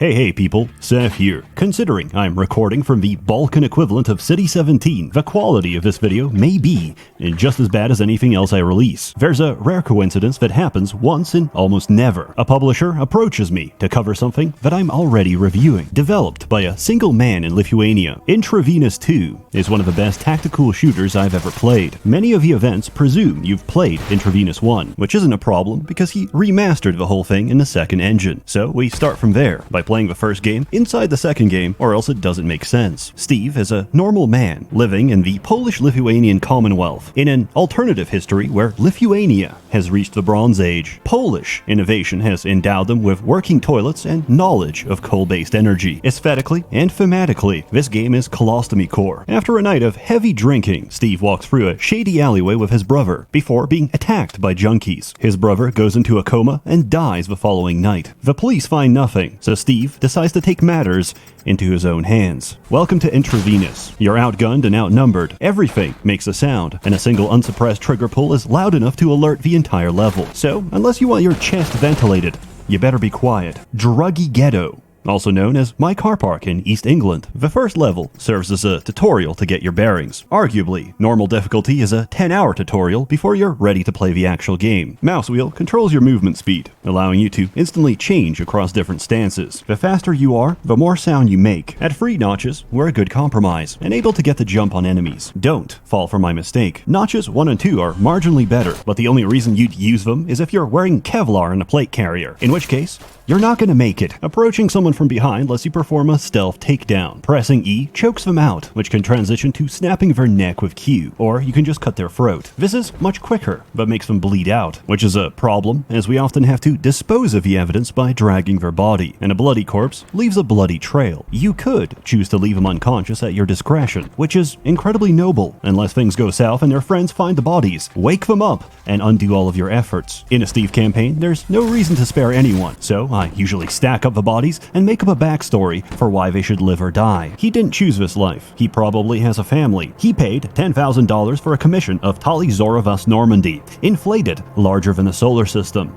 Hey people, Sseth here. Considering I'm recording from the Balkan equivalent of City 17, the quality of this video may be just as bad as anything else I release. There's a rare coincidence that happens once and almost never. A publisher approaches me to cover something that I'm already reviewing. Developed by a single man in Lithuania, Intravenous II is one of the best tactical shooters I've ever played. Many of the events presume you've played Intravenous I, which isn't a problem because he remastered the whole thing in the second engine. So we start from there, by playing the first game inside the second game, or else it doesn't make sense. Steve is a normal man living in the Polish-Lithuanian Commonwealth, in an alternative history where Lithuania has reached the Bronze Age. Polish innovation has endowed them with working toilets and knowledge of coal-based energy. Aesthetically and thematically, this game is colostomy core. After a night of heavy drinking, Steve walks through a shady alleyway with his brother before being attacked by junkies. His brother goes into a coma and dies the following night. The police find nothing, so Steve decides to take matters into his own hands. Welcome to Intravenous. You're outgunned and outnumbered. Everything makes a sound, and a single unsuppressed trigger pull is loud enough to alert the entire level. So, unless you want your chest ventilated, you better be quiet. Druggy Ghetto, also known as My Car Park in East England. The first level serves as a tutorial to get your bearings. Arguably, normal difficulty is a 10-hour tutorial before you're ready to play the actual game. Mouse wheel controls your movement speed, allowing you to instantly change across different stances. The faster you are, the more sound you make. At free notches, we're a good compromise, and able to get the jump on enemies. Don't fall for my mistake. Notches 1 and 2 are marginally better, but the only reason you'd use them is if you're wearing Kevlar in a plate carrier, in which case, you're not gonna make it. Approaching someone from behind lets you perform a stealth takedown. Pressing E chokes them out, which can transition to snapping their neck with Q, or you can just cut their throat. This is much quicker, but makes them bleed out, which is a problem, as we often have to dispose of the evidence by dragging their body, and a bloody corpse leaves a bloody trail. You could choose to leave them unconscious at your discretion, which is incredibly noble, unless things go south and their friends find the bodies. Wake them up, and undo all of your efforts. In a Steve campaign, there's no reason to spare anyone, so I usually stack up the bodies and make up a backstory for why they should live or die. He didn't choose this life. He probably has a family. He paid $10,000 for a commission of Tali Zoravas Normandy, inflated, larger than a solar system.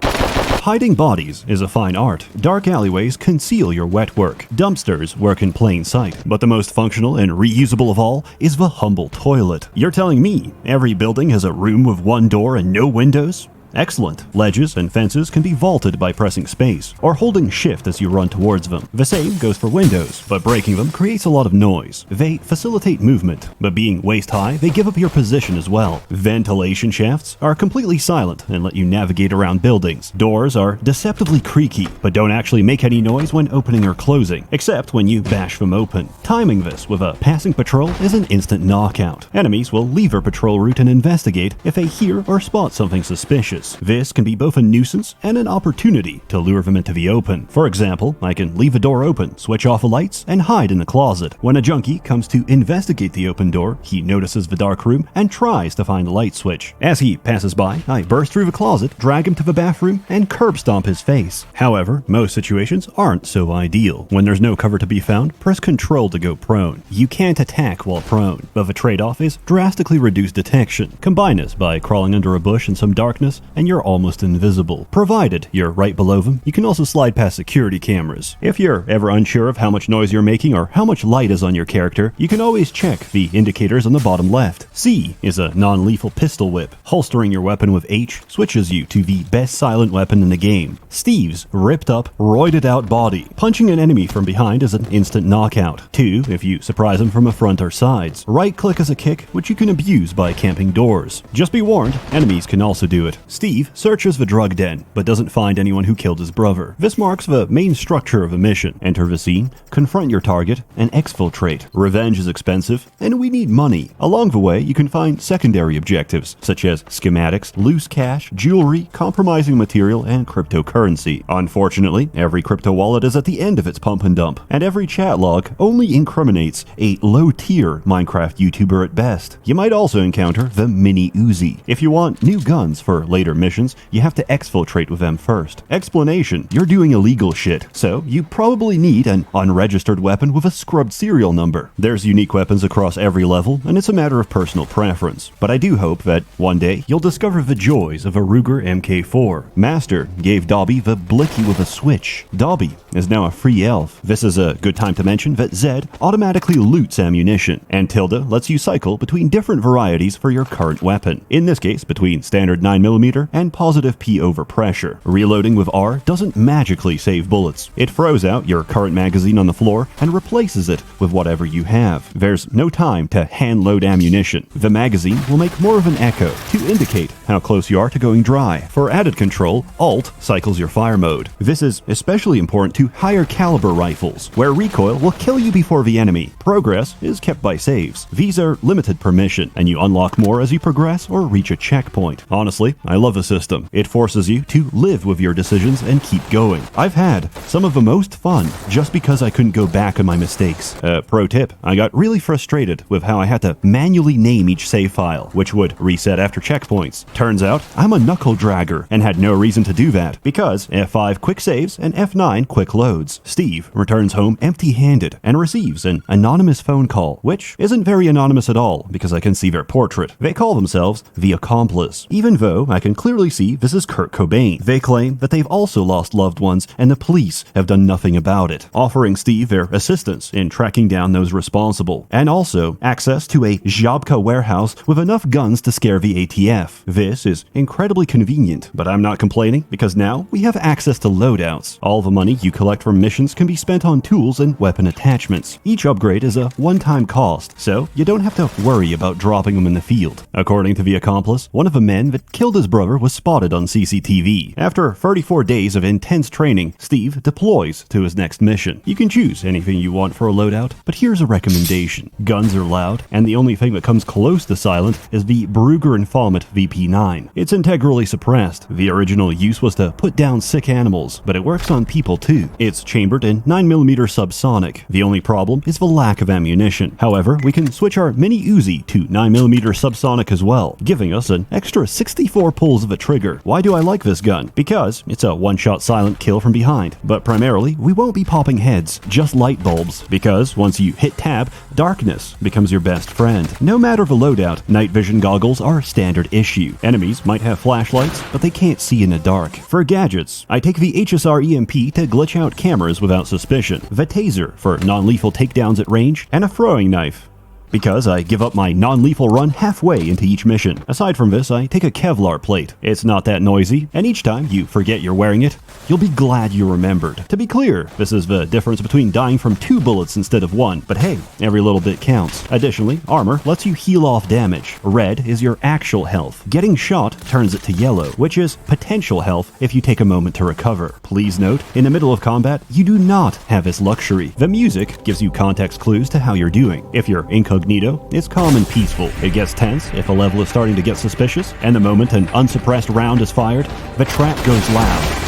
Hiding bodies is a fine art. Dark alleyways conceal your wet work. Dumpsters work in plain sight. But the most functional and reusable of all is the humble toilet. You're telling me every building has a room with one door and no windows? Excellent. Ledges and fences can be vaulted by pressing space, or holding shift as you run towards them. The same goes for windows, but breaking them creates a lot of noise. They facilitate movement, but being waist high, they give up your position as well. Ventilation shafts are completely silent and let you navigate around buildings. Doors are deceptively creaky, but don't actually make any noise when opening or closing, except when you bash them open. Timing this with a passing patrol is an instant knockout. Enemies will leave their patrol route and investigate if they hear or spot something suspicious. This can be both a nuisance and an opportunity to lure them into the open. For example, I can leave a door open, switch off the lights, and hide in the closet. When a junkie comes to investigate the open door, he notices the dark room and tries to find the light switch. As he passes by, I burst through the closet, drag him to the bathroom, and curb stomp his face. However, most situations aren't so ideal. When there's no cover to be found, press Control to go prone. You can't attack while prone, but the trade-off is drastically reduced detection. Combine this by crawling under a bush in some darkness, and you're almost invisible. Provided you're right below them, you can also slide past security cameras. If you're ever unsure of how much noise you're making or how much light is on your character, you can always check the indicators on the bottom left. C is a non-lethal pistol whip. Holstering your weapon with H switches you to the best silent weapon in the game. Steve's ripped up, roided out body. Punching an enemy from behind is an instant knockout. 2 if you surprise them from the front or sides. Right click is a kick, which you can abuse by camping doors. Just be warned, enemies can also do it. Steve searches the drug den, but doesn't find anyone who killed his brother. This marks the main structure of the mission. Enter the scene, confront your target, and exfiltrate. Revenge is expensive, and we need money. Along the way, you can find secondary objectives, such as schematics, loose cash, jewelry, compromising material, and cryptocurrency. Unfortunately, every crypto wallet is at the end of its pump and dump, and every chat log only incriminates a low-tier Minecraft YouTuber at best. You might also encounter the Mini Uzi. If you want new guns for later later missions, you have to exfiltrate with them first. Explanation: you're doing illegal shit, so you probably need an unregistered weapon with a scrubbed serial number. There's unique weapons across every level, and it's a matter of personal preference. But I do hope that one day you'll discover the joys of a Ruger Mk4. Master gave Dobby the blicky with a switch. Dobby is now a free elf. This is a good time to mention that Zed automatically loots ammunition, and Tilda lets you cycle between different varieties for your current weapon. In this case, between standard 9mm and positive P over pressure. Reloading with R doesn't magically save bullets. It throws out your current magazine on the floor and replaces it with whatever you have. There's no time to hand load ammunition. The magazine will make more of an echo to indicate how close you are to going dry. For added control, Alt cycles your fire mode. This is especially important to higher caliber rifles, where recoil will kill you before the enemy. Progress is kept by saves. These are limited per mission, and you unlock more as you progress or reach a checkpoint. Honestly, I love the system. It forces you to live with your decisions and keep going. I've had some of the most fun just because I couldn't go back on my mistakes. Pro tip, I got really frustrated with how I had to manually name each save file, which would reset after checkpoints. Turns out, I'm a knuckle dragger and had no reason to do that, because F5 quick saves and F9 quick loads. Steve returns home empty-handed and receives an anonymous phone call, which isn't very anonymous at all because I can see their portrait. They call themselves the Accomplice, even though I can clearly see this is Kurt Cobain. They claim that they've also lost loved ones and the police have done nothing about it, offering Steve their assistance in tracking down those responsible, and also access to a Żabka warehouse with enough guns to scare the ATF. This is incredibly convenient, but I'm not complaining because now we have access to loadouts. All the money you collect from missions can be spent on tools and weapon attachments. Each upgrade is a one-time cost, so you don't have to worry about dropping them in the field. According to the Accomplice, one of the men that killed his brother was spotted on CCTV. After 34 days of intense training, Steve deploys to his next mission. You can choose anything you want for a loadout, but here's a recommendation. Guns are loud, and the only thing that comes close to silent is the Brugger and Fomet VP9. It's integrally suppressed. The original use was to put down sick animals, but it works on people too. It's chambered in 9mm subsonic. The only problem is the lack of ammunition. However, we can switch our mini Uzi to 9mm subsonic as well, giving us an extra 64 pulls of a trigger. Why do I like this gun? Because it's a one-shot silent kill from behind, but primarily we won't be popping heads, just light bulbs, because once you hit tab, darkness becomes your best friend. No matter the loadout, night vision goggles are standard issue. Enemies might have flashlights, but they can't see in the dark. For gadgets, I take the HSR EMP to glitch out cameras without suspicion, the taser for non-lethal takedowns at range, and a throwing knife, because I give up my non-lethal run halfway into each mission. Aside from this, I take a Kevlar plate. It's not that noisy, and each time you forget you're wearing it, you'll be glad you remembered. To be clear, this is the difference between dying from 2 bullets instead of 1, but hey, every little bit counts. Additionally, armor lets you heal off damage. Red is your actual health. Getting shot turns it to yellow, which is potential health if you take a moment to recover. Please note, in the middle of combat, you do not have this luxury. The music gives you context clues to how you're doing. If you're incognito, it's calm and peaceful. It gets tense if a level is starting to get suspicious, and the moment an unsuppressed round is fired, the trap goes loud.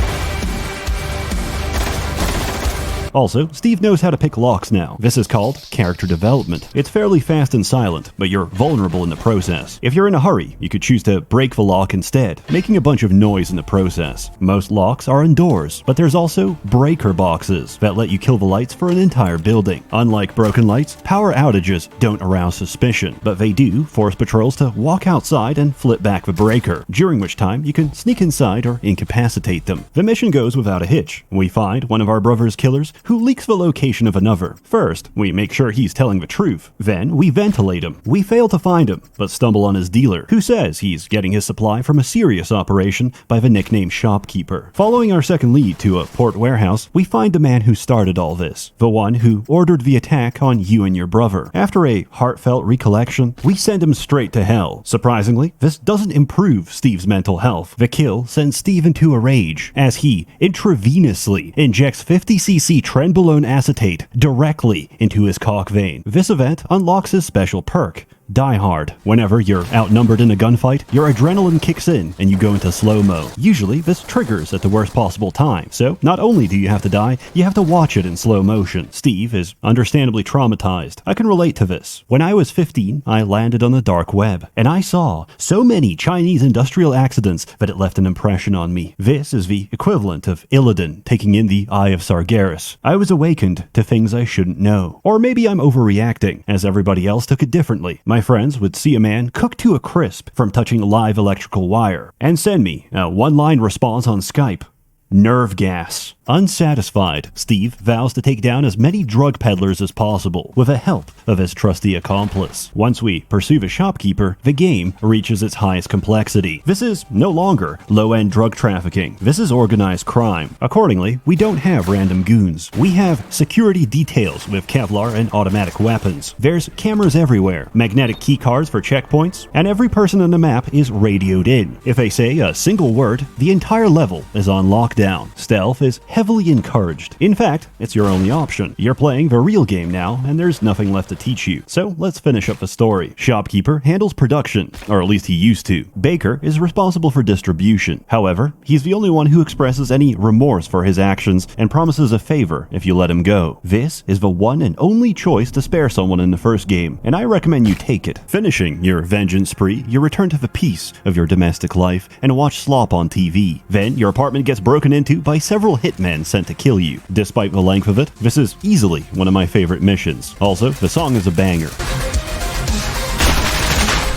Also, Steve knows how to pick locks now. This is called character development. It's fairly fast and silent, but you're vulnerable in the process. If you're in a hurry, you could choose to break the lock instead, making a bunch of noise in the process. Most locks are indoors, but there's also breaker boxes that let you kill the lights for an entire building. Unlike broken lights, power outages don't arouse suspicion, but they do force patrols to walk outside and flip back the breaker, during which time you can sneak inside or incapacitate them. The mission goes without a hitch. We find one of our brother's killers who leaks the location of another. First, we make sure he's telling the truth. Then, we ventilate him. We fail to find him, but stumble on his dealer, who says he's getting his supply from a serious operation by the nickname Shopkeeper. Following our second lead to a port warehouse, we find the man who started all this, the one who ordered the attack on you and your brother. After a heartfelt recollection, we send him straight to hell. Surprisingly, this doesn't improve Steve's mental health. The kill sends Steve into a rage, as he intravenously injects 50cc trenbolone acetate directly into his cock vein. This event unlocks his special perk, Die Hard. Whenever you're outnumbered in a gunfight, your adrenaline kicks in and you go into slow-mo. Usually, this triggers at the worst possible time, so not only do you have to die, you have to watch it in slow motion. Steve is understandably traumatized. I can relate to this. When I was 15, I landed on the dark web, and I saw so many Chinese industrial accidents that it left an impression on me. This is the equivalent of Illidan taking in the Eye of Sargeras. I was awakened to things I shouldn't know. Or maybe I'm overreacting, as everybody else took it differently. My friends would see a man cooked to a crisp from touching live electrical wire, and send me a one-line response on Skype. Nerve gas. Unsatisfied, Steve vows to take down as many drug peddlers as possible with the help of his trusty accomplice. Once we pursue the shopkeeper, the game reaches its highest complexity. This is no longer low-end drug trafficking. This is organized crime. Accordingly, we don't have random goons. We have security details with Kevlar and automatic weapons. There's cameras everywhere, magnetic key cards for checkpoints, and every person on the map is radioed in. If they say a single word, the entire level is on lockdown. Stealth is heavily encouraged. In fact, it's your only option. You're playing the real game now, and there's nothing left to teach you. So let's finish up the story. Shopkeeper handles production, or at least he used to. Baker is responsible for distribution. However, he's the only one who expresses any remorse for his actions and promises a favor if you let him go. This is the one and only choice to spare someone in the first game, and I recommend you take it. Finishing your vengeance spree, you return to the peace of your domestic life and watch slop on TV. Then your apartment gets broken into by several hitmen sent to kill you. Despite the length of it, this is easily one of my favorite missions. Also, the song is a banger.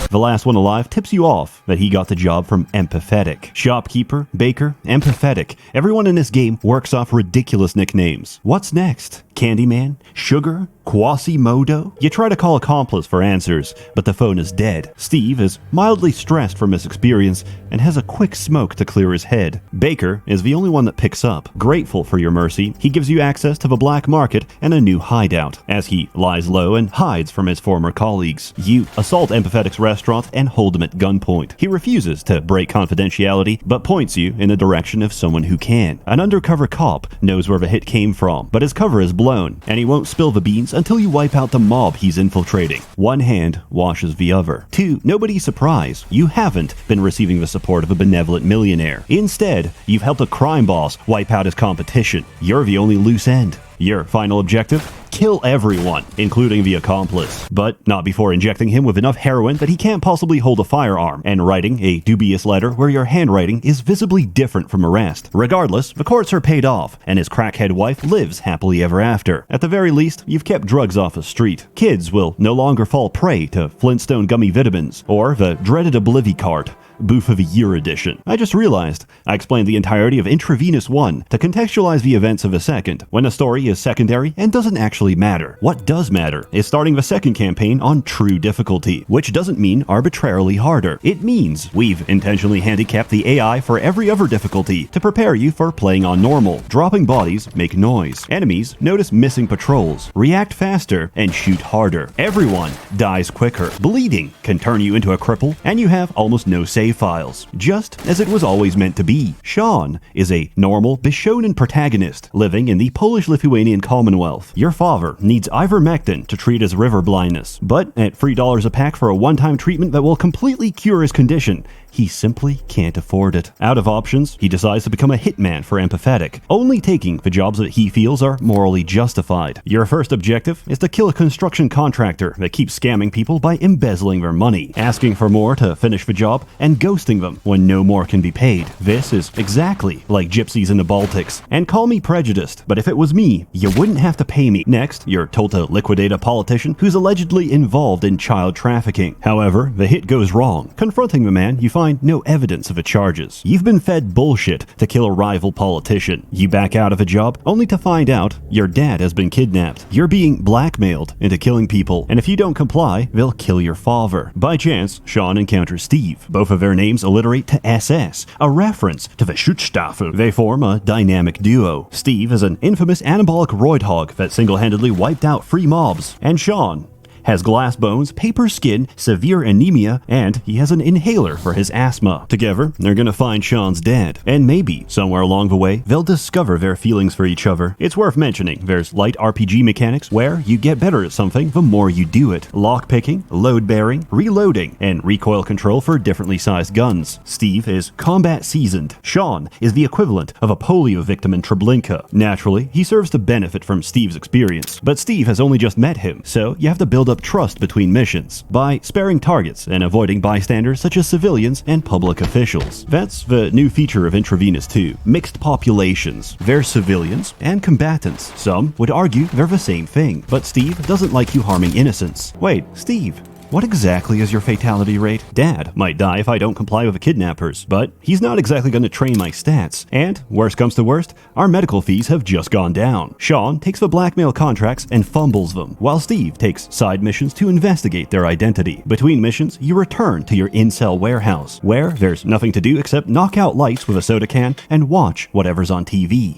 The last one alive tips you off that he got the job from Empathetic. Shopkeeper, Baker, Empathetic. Everyone in this game works off ridiculous nicknames. What's next? Candyman? Sugar? Quasimodo? You try to call Accomplice for answers, but the phone is dead. Steve is mildly stressed from his experience and has a quick smoke to clear his head. Baker is the only one that picks up. Grateful for your mercy, he gives you access to the black market and a new hideout, as he lies low and hides from his former colleagues. You assault Empathetic's restaurant and hold him at gunpoint. He refuses to break confidentiality, but points you in the direction of someone who can. An undercover cop knows where the hit came from, but his cover is blown, and he won't spill the beans until you wipe out the mob he's infiltrating. One hand washes the other. To nobody's surprise, you haven't been receiving the support of a benevolent millionaire. Instead, you've helped a crime boss wipe out his competition. You're the only loose end. Your final objective? Kill everyone, including the accomplice. But not before injecting him with enough heroin that he can't possibly hold a firearm, and writing a dubious letter where your handwriting is visibly different from the rest. Regardless, the courts are paid off, and his crackhead wife lives happily ever after. At the very least, you've kept drugs off the street. Kids will no longer fall prey to Flintstone gummy vitamins, or the dreaded Oblivicart. Booth of the Year edition. I just realized I explained the entirety of Intravenous I to contextualize the events of the second, when a story is secondary and doesn't actually matter. What does matter is starting the second campaign on true difficulty, which doesn't mean arbitrarily harder. It means we've intentionally handicapped the AI for every other difficulty to prepare you for playing on normal. Dropping bodies make noise. Enemies notice missing patrols, react faster, and shoot harder. Everyone dies quicker. Bleeding can turn you into a cripple, and you have almost no save files, just as it was always meant to be. Sean is a normal Bishonen protagonist living in the Polish-Lithuanian Commonwealth. Your father needs ivermectin to treat his river blindness, but at $3 a pack for a one-time treatment that will completely cure his condition, he simply can't afford it. Out of options, he decides to become a hitman for Empathetic, only taking the jobs that he feels are morally justified. Your first objective is to kill a construction contractor that keeps scamming people by embezzling their money, asking for more to finish the job, and ghosting them when no more can be paid. This is exactly like gypsies in the Baltics. And call me prejudiced, but if it was me, you wouldn't have to pay me. Next, you're told to liquidate a politician who's allegedly involved in child trafficking. However, the hit goes wrong. Confronting the man, you find no evidence of the charges. You've been fed bullshit to kill a rival politician. You back out of a job only to find out your dad has been kidnapped. You're being blackmailed into killing people, and if you don't comply, they'll kill your father. By chance, Sean encounters Steve. Both of their names alliterate to SS, a reference to the Schutzstaffel. They form a dynamic duo. Steve is an infamous anabolic roid hog that single-handedly wiped out free mobs, and Sean has glass bones, paper skin, severe anemia, and he has an inhaler for his asthma. Together, they're gonna find Sean's dad, and maybe, somewhere along the way, they'll discover their feelings for each other. It's worth mentioning, there's light RPG mechanics where you get better at something the more you do it. Lockpicking, load-bearing, reloading, and recoil control for differently sized guns. Steve is combat seasoned. Sean is the equivalent of a polio victim in Treblinka. Naturally, he serves to benefit from Steve's experience, but Steve has only just met him, so you have to build up trust between missions by sparing targets and avoiding bystanders such as civilians and public officials. That's the new feature of Intravenous II. Mixed populations. They're civilians and combatants. Some would argue they're the same thing, but Steve doesn't like you harming innocents. Wait, Steve, what exactly is your fatality rate? Dad might die if I don't comply with the kidnappers, but he's not exactly going to train my stats. And, worst comes to worst, our medical fees have just gone down. Sean takes the blackmail contracts and fumbles them, while Steve takes side missions to investigate their identity. Between missions, you return to your incel warehouse, where there's nothing to do except knock out lights with a soda can and watch whatever's on TV.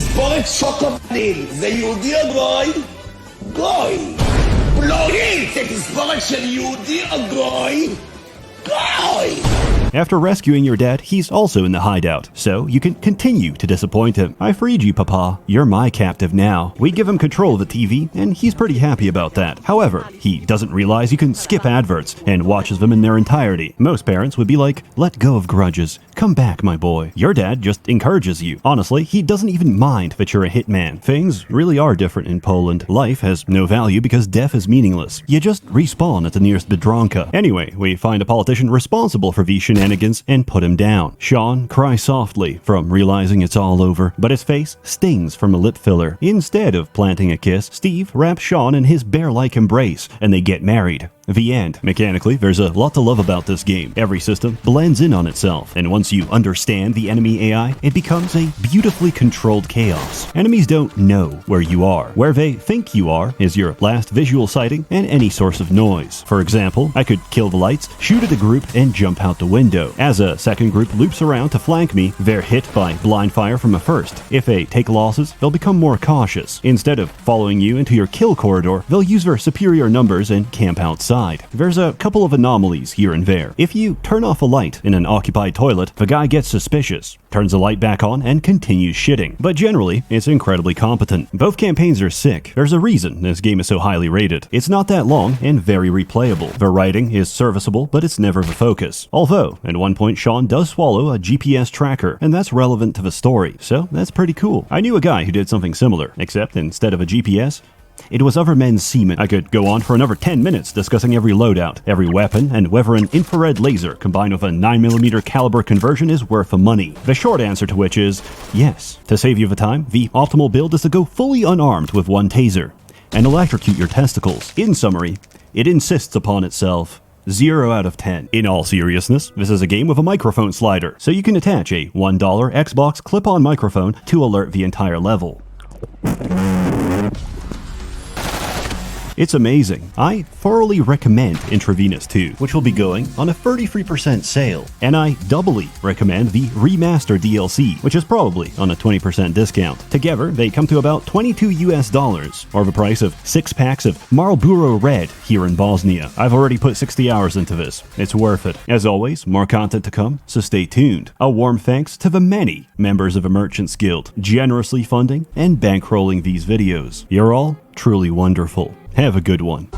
After rescuing your dad, he's also in the hideout, so you can continue to disappoint him. I freed you, Papa. You're my captive now. We give him control of the TV, and he's pretty happy about that. However, he doesn't realize you can skip adverts and watches them in their entirety. Most parents would be like, let go of grudges. Come back, my boy. Your dad just encourages you. Honestly, he doesn't even mind that you're a hitman. Things really are different in Poland. Life has no value because death is meaningless. You just respawn at the nearest Biedronka. Anyway, we find a politician responsible for these shenanigans and put him down. Sean cries softly from realizing it's all over, but his face stings from a lip filler. Instead of planting a kiss, Steve wraps Sean in his bear-like embrace, and they get married. The end. Mechanically, there's a lot to love about this game. Every system blends in on itself, and once you understand the enemy AI, it becomes a beautifully controlled chaos. Enemies don't know where you are. Where they think you are is your last visual sighting and any source of noise. For example, I could kill the lights, shoot at a group, and jump out the window. As a second group loops around to flank me, they're hit by blind fire from a first. If they take losses, they'll become more cautious. Instead of following you into your kill corridor, they'll use their superior numbers and camp outside. There's a couple of anomalies here and there. If you turn off a light in an occupied toilet, the guy gets suspicious, turns the light back on, and continues shitting. But generally, it's incredibly competent. Both campaigns are sick. There's a reason this game is so highly rated. It's not that long and very replayable. The writing is serviceable, but it's never the focus. Although, at one point Sean does swallow a GPS tracker, and that's relevant to the story, so that's pretty cool. I knew a guy who did something similar, except instead of a GPS, it was other men's semen. I could go on for another 10 minutes discussing every loadout, every weapon, and whether an infrared laser combined with a 9mm caliber conversion is worth the money. The short answer to which is yes. To save you the time, the optimal build is to go fully unarmed with one taser and electrocute your testicles. In summary, it insists upon itself. 0 out of 10. In all seriousness, this is a game with a microphone slider, so you can attach a $1 Xbox clip-on microphone to alert the entire level. It's amazing. I thoroughly recommend Intravenous II, which will be going on a 33% sale. And I doubly recommend the Remaster DLC, which is probably on a 20% discount. Together, they come to about $22 or the price of 6 packs of Marlboro Red here in Bosnia. I've already put 60 hours into this. It's worth it. As always, more content to come, so stay tuned. A warm thanks to the many members of the Merchants Guild, generously funding and bankrolling these videos. You're all truly wonderful. Have a good one.